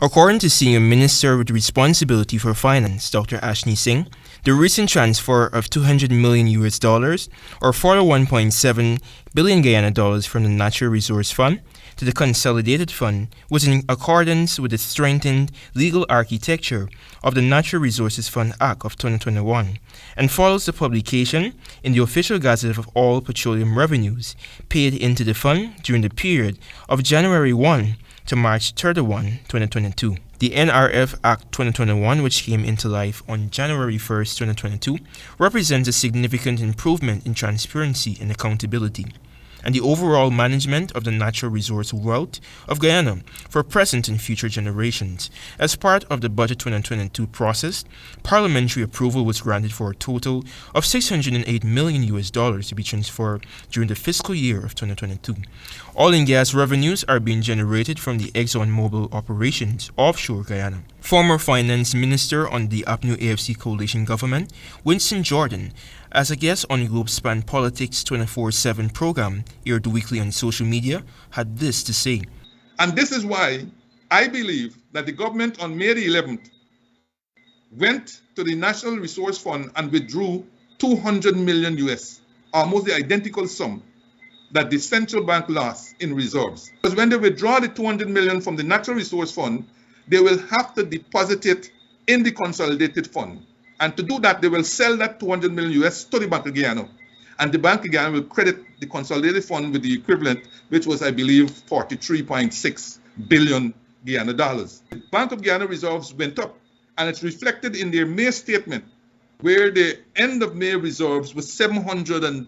According to Senior Minister with responsibility for finance, Dr. Ashni Singh, the recent transfer of $200 million or 41.7 billion Guyana dollars from the Natural Resource Fund to the Consolidated Fund was in accordance with the strengthened legal architecture of the Natural Resources Fund Act of 2021 and follows the publication in the Official Gazette of all petroleum revenues paid into the fund during the period of January 1 to March 31, 2022. The NRF Act 2021, which came into life on January 1st, 2022, represents a significant improvement in transparency and accountability and the overall management of the natural resource wealth of Guyana for present and future generations. As part of the Budget 2022 process, parliamentary approval was granted for a total of $608 million to be transferred during the fiscal year of 2022. Oil and gas revenues are being generated from the ExxonMobil operations offshore Guyana. Former Finance Minister on the APNU AFC coalition government, Winston Jordan, as a guest on Globe-Span Politics 24/7 program aired weekly on social media, had this to say. And this is why I believe that the government on May the 11th went to the Natural Resource Fund and withdrew $200 million, almost the identical sum that the central bank lost in reserves. Because when they withdraw the $200 million from the Natural Resource Fund, they will have to deposit it in the Consolidated Fund. And to do that, they will sell that $200 million to the Bank of Guyana. And the Bank of Guyana will credit the Consolidated Fund with the equivalent, which was, I believe, 43.6 billion Guyana dollars. The Bank of Guyana reserves went up, and it's reflected in their May statement, where the end of May reserves was 730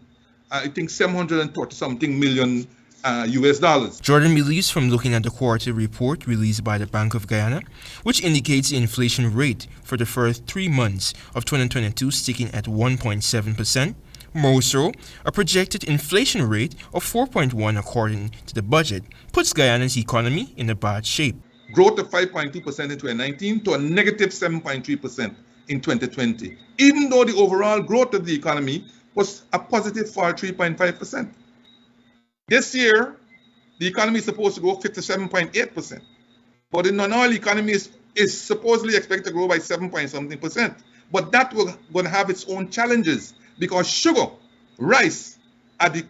something million US dollars. Jordan believes from looking at the quarterly report released by the Bank of Guyana, which indicates the inflation rate for the first 3 months of 2022 sticking at 1.7%. More so, a projected inflation rate of 4.1% according to the budget puts Guyana's economy in a bad shape. Growth of 5.2% in 2019 to a negative 7.3% in 2020, even though the overall growth of the economy was a positive for 3.5%. This year, the economy is supposed to grow 57.8%, but the non-oil economy is supposedly expected to grow by 7.something%. But that will going to have its own challenges because sugar, rice at the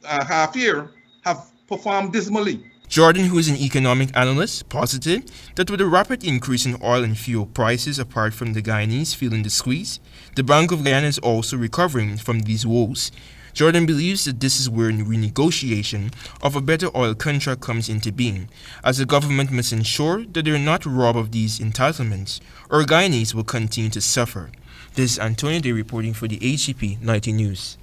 half year have performed dismally. Jordan, who is an economic analyst, posited that with a rapid increase in oil and fuel prices apart from the Guyanese feeling the squeeze, the Bank of Guyana is also recovering from these woes. Jordan believes that this is where renegotiation of a better oil contract comes into being, as the government must ensure that they are not robbed of these entitlements, or Guyanese will continue to suffer. This is Antonio Dey reporting for the HCP 90 News.